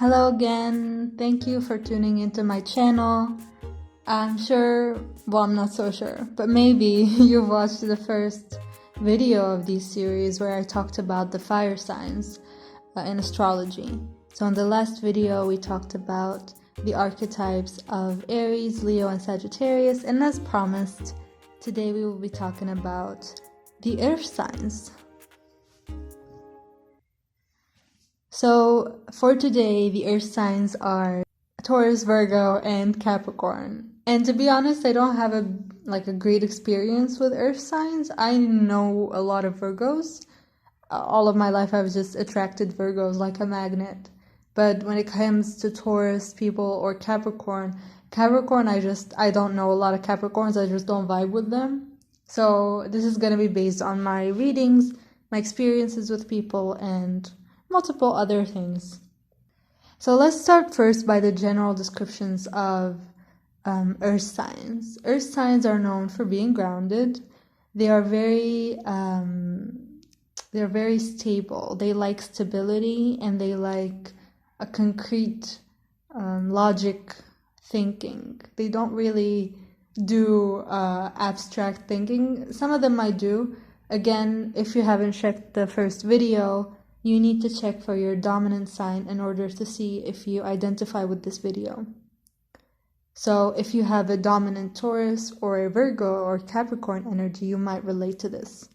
Hello again, thank you for tuning into my channel. I'm not so sure, but maybe you've watched the first video of this series where I talked about the fire signs in astrology. So in the last video we talked about the archetypes of Aries, Leo, and Sagittarius, and as promised, today we will be talking about the earth signs. So for today, the earth signs are Taurus, Virgo, and Capricorn. And to be honest, I don't have a great experience with earth signs. I know a lot of Virgos. All of my life I've just attracted Virgos like a magnet. But when it comes to Taurus people or Capricorn, I don't know a lot of Capricorns. I just don't vibe with them. So this is going to be based on my readings, my experiences with people, and multiple other things. So let's start first by the general descriptions of earth signs. Earth signs are known for being grounded. They are very stable. They like stability and they like a concrete logic thinking. They don't really do abstract thinking. Some of them might do. Again, if you haven't checked the first video, you need to check for your dominant sign in order to see if you identify with this video. So if you have a dominant Taurus or a Virgo or Capricorn energy, you might relate to this.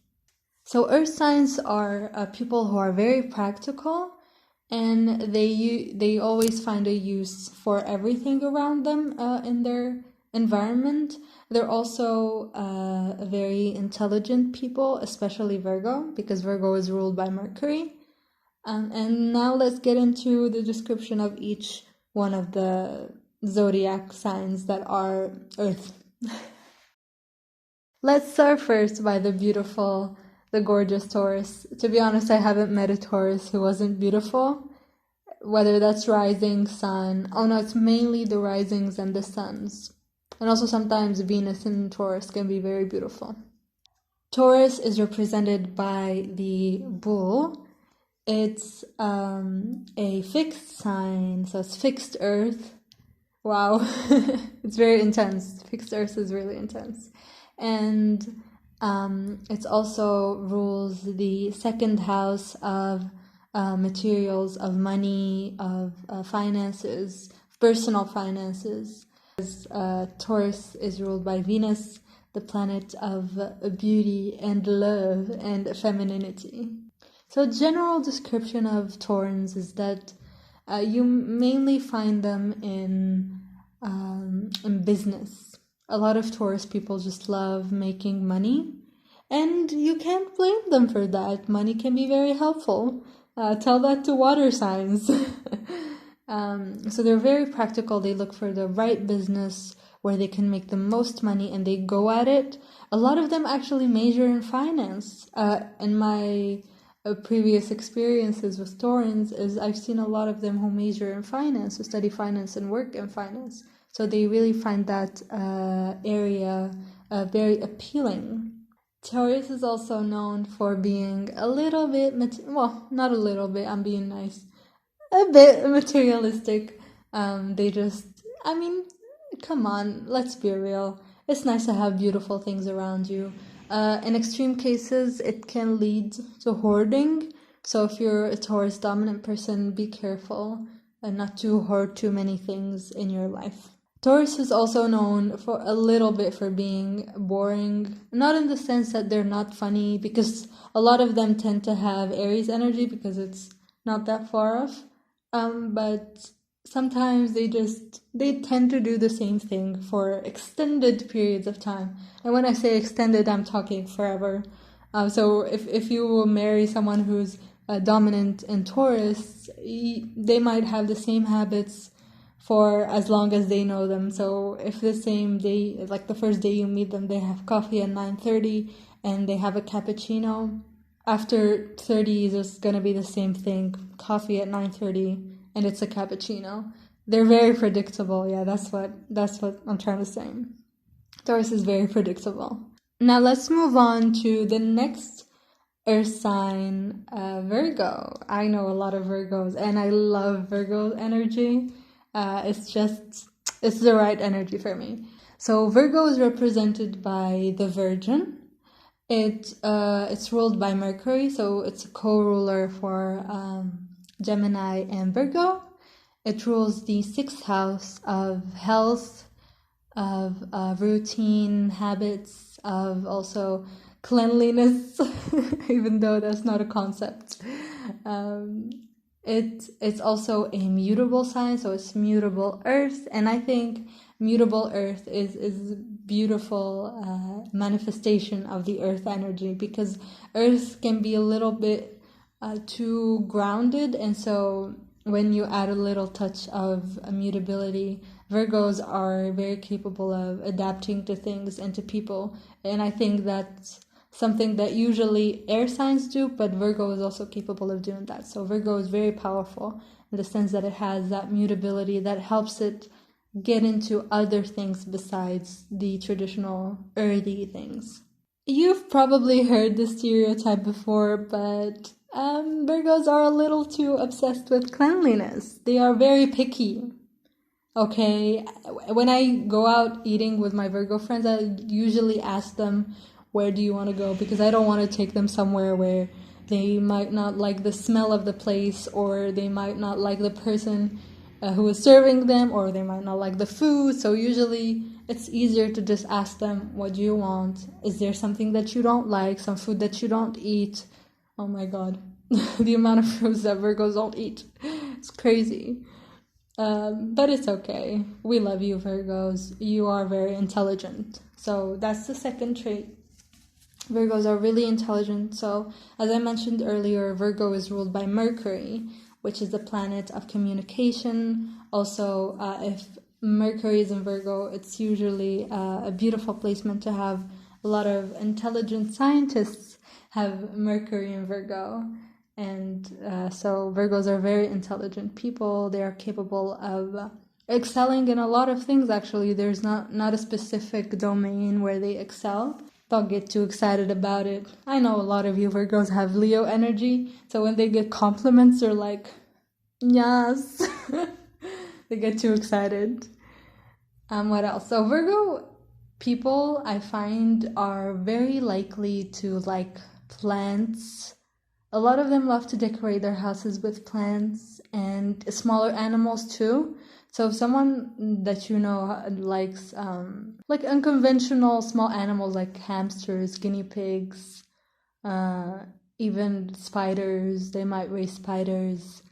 So earth signs are people who are very practical, and they always find a use for everything around them in their environment. They're also very intelligent people, especially Virgo, because Virgo is ruled by Mercury. And now let's get into the description of each one of the zodiac signs that are earth. Let's start first by the gorgeous Taurus. To be honest, I haven't met a Taurus who wasn't beautiful, whether that's rising, sun. Oh no, it's mainly the risings and the suns. And also sometimes Venus in Taurus can be very beautiful. Taurus is represented by the bull. It's a fixed sign, so it's fixed earth. Wow, it's very intense. Fixed earth is really intense. And it also rules the second house of materials, of money, of finances, personal finances. Taurus is ruled by Venus, the planet of beauty and love and femininity. So general description of Taurans is that you mainly find them in business. A lot of Taurus people just love making money, and you can't blame them for that. Money can be very helpful. Tell that to water signs. So they're very practical. They look for the right business where they can make the most money, and they go at it. A lot of them actually major in finance. In my previous experiences with Taurans is I've seen a lot of them who major in finance, who study finance and work in finance. So they really find that area very appealing. Taurus is also known for being a little bit, not a little bit, I'm being nice, a bit materialistic. Come on, let's be real. It's nice to have beautiful things around you. In extreme cases, it can lead to hoarding. So if you're a Taurus dominant person, be careful and not to hoard too many things in your life. Taurus is also known for a little bit for being boring. Not in the sense that they're not funny, because a lot of them tend to have Aries energy because it's not that far off. But sometimes they tend to do the same thing for extended periods of time. And when I say extended, I'm talking forever. So if you marry someone who's dominant in Taurus, they might have the same habits for as long as they know them. So if the same day, like the first day you meet them, they have coffee at 9:30 and they have a cappuccino, after 30 it's going to be the same thing. Coffee at 9:30 and it's a cappuccino. They're very predictable. Yeah, that's what I'm trying to say. Taurus is very predictable. Now let's move on to the next earth sign, Virgo. I know a lot of Virgos and I love Virgo energy. It's the right energy for me. So Virgo is represented by the Virgin. It's ruled by Mercury, so it's a co-ruler for Gemini and Virgo. It rules the sixth house of health, of routine habits, of also cleanliness, even though that's not a concept. It's also a mutable sign, so it's mutable earth, and I think mutable earth is beautiful manifestation of the earth energy, because earth can be a little bit too grounded, and so when you add a little touch of mutability, Virgos are very capable of adapting to things and to people, and I think that's something that usually air signs do, but Virgo is also capable of doing that. So Virgo is very powerful in the sense that it has that mutability that helps it get into other things besides the traditional earthy things. You've probably heard this stereotype before, but Virgos are a little too obsessed with cleanliness. They are very picky. Okay, when I go out eating with my Virgo friends, I usually ask them, where do you want to go? Because I don't want to take them somewhere where they might not like the smell of the place, or they might not like the person who is serving them, or they might not like the food. So usually it's easier to just ask them, what do you want? Is there something that you don't like? Some food that you don't eat? Oh my god, the amount of foods that Virgos don't eat. It's crazy. But it's okay. We love you, Virgos. You are very intelligent. So that's the second trait. Virgos are really intelligent. So, as I mentioned earlier, Virgo is ruled by Mercury, which is the planet of communication. Also, if Mercury is in Virgo, it's usually a beautiful placement to have. A lot of intelligent scientists have Mercury in Virgo. And so Virgos are very intelligent people. They are capable of excelling in a lot of things, actually. There's not a specific domain where they excel. Don't get too excited about it. I know a lot of you Virgos have Leo energy, so when they get compliments, they're like, yes. They get too excited. What else? So Virgo people, I find, are very likely to like plants. A lot of them love to decorate their houses with plants and smaller animals too. So if someone that you know likes like unconventional small animals like hamsters, guinea pigs, even spiders, they might raise spiders.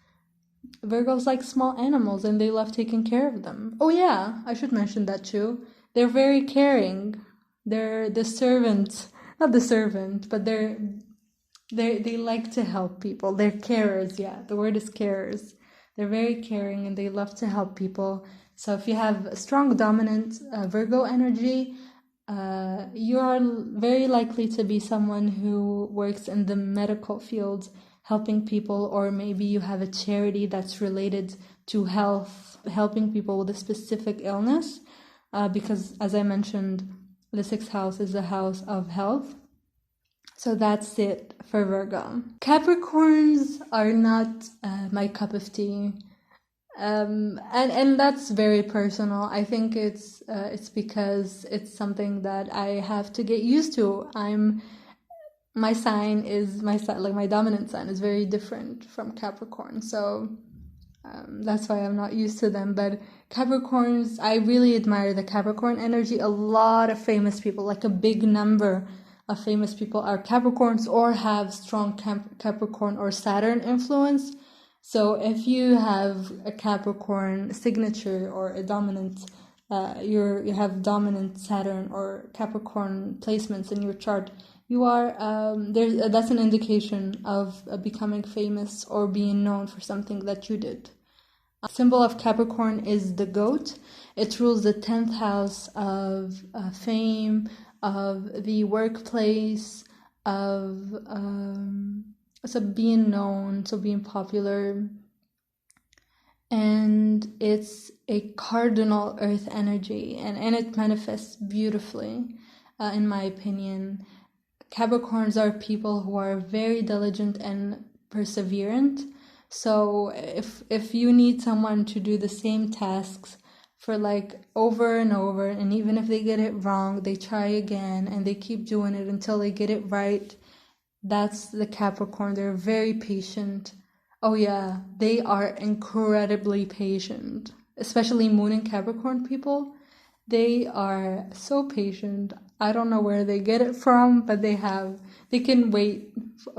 Virgos like small animals and they love taking care of them. Oh yeah, I should mention that too. They're very caring. They're the servant, not the servant, but they like to help people. They're carers, yeah. The word is carers. They're very caring and they love to help people. So if you have a strong dominant Virgo energy, you are very likely to be someone who works in the medical field, helping people, or maybe you have a charity that's related to health, helping people with a specific illness, because as I mentioned, the sixth house is the house of health. So that's it for Virgo. Capricorns are not my cup of tea. And that's very personal. I think it's because it's something that I have to get used to. My dominant sign is very different from Capricorn, so that's why I'm not used to them. But Capricorns, I really admire the Capricorn energy. A lot of famous people, like a big number of famous people, are Capricorns or have strong Capricorn or Saturn influence. So if you have a Capricorn signature or a dominant, you have dominant Saturn or Capricorn placements in your chart, you are that's an indication of becoming famous or being known for something that you did. Symbol of Capricorn is the goat. It rules the 10th house of fame, of the workplace, of so being known, so being popular. And it's a cardinal earth energy, and it manifests beautifully, in my opinion. Capricorns are people who are very diligent and perseverant. So if you need someone to do the same tasks for like over and over, and even if they get it wrong, they try again and they keep doing it until they get it right. That's the Capricorn. They're very patient. Oh yeah, they are incredibly patient, especially Moon and Capricorn people. They are so patient. I don't know where they get it from, but they can wait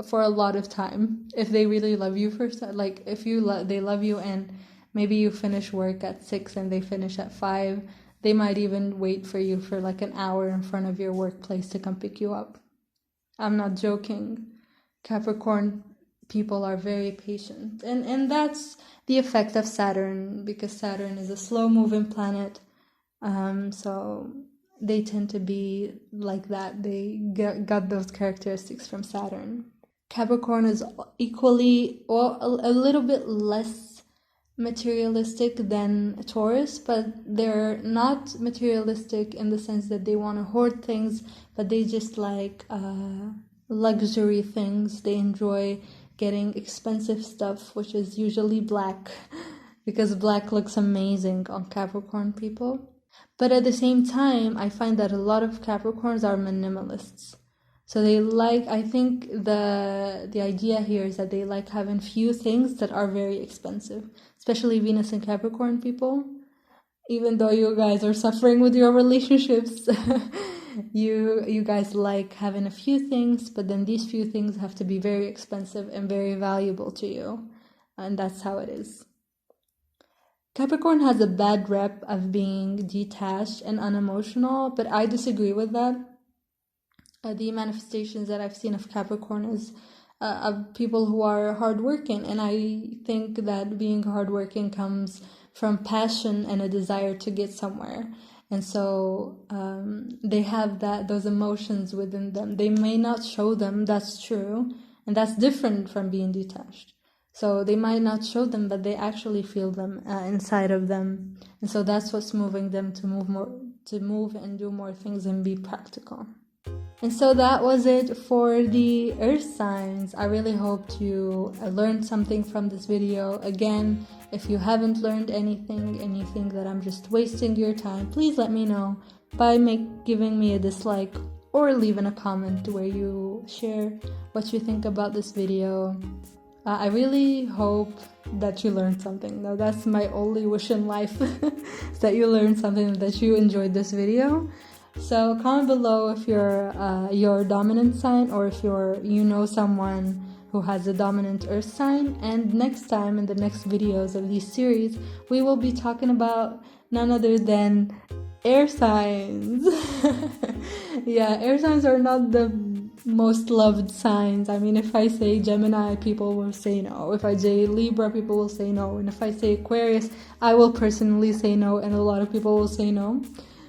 for a lot of time if they really love you. Like if they love you, and maybe you finish work at 6 and they finish at 5, they might even wait for you for like an hour in front of your workplace to come pick you up. I'm not joking. Capricorn people are very patient, and that's the effect of Saturn, because Saturn is a slow moving planet. So they tend to be like that. They got those characteristics from Saturn. Capricorn is equally, or a little bit less materialistic than Taurus, but they're not materialistic in the sense that they want to hoard things, but they just like luxury things. They enjoy getting expensive stuff, which is usually black, because black looks amazing on Capricorn people. But at the same time, I find that a lot of Capricorns are minimalists. So they like, I think the idea here is that they like having few things that are very expensive, especially Venus and Capricorn people. Even though you guys are suffering with your relationships, you guys like having a few things, but then these few things have to be very expensive and very valuable to you. And that's how it is. Capricorn has a bad rep of being detached and unemotional, but I disagree with that. The manifestations that I've seen of Capricorn is of people who are hardworking, and I think that being hardworking comes from passion and a desire to get somewhere. And so they have those emotions within them. They may not show them, that's true, and that's different from being detached. So they might not show them, but they actually feel them inside of them. And so that's what's moving them to move and do more things and be practical. And so that was it for the earth signs. I really hope you learned something from this video. Again, if you haven't learned anything and you think that I'm just wasting your time, please let me know by giving me a dislike or leaving a comment where you share what you think about this video. I really hope that you learned something. Now, that's my only wish in life, is that you learned something, that you enjoyed this video. So comment below if you're your dominant sign, or if you know someone who has a dominant earth sign. And next time, in the next videos of this series, we will be talking about none other than air signs. Yeah, air signs are not the most loved signs. I mean, if I say Gemini, people will say no. If I say Libra, people will say no. And if I say Aquarius, I will personally say no, and a lot of people will say no.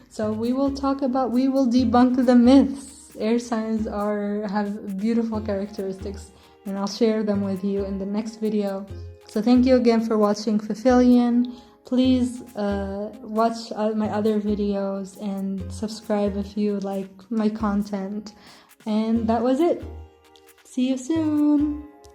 So we will debunk the myths. Air signs have beautiful characteristics, and I'll share them with you in the next video. So thank you again for watching Pavilion. Please watch my other videos and subscribe if you like my content. And that was it. See you soon.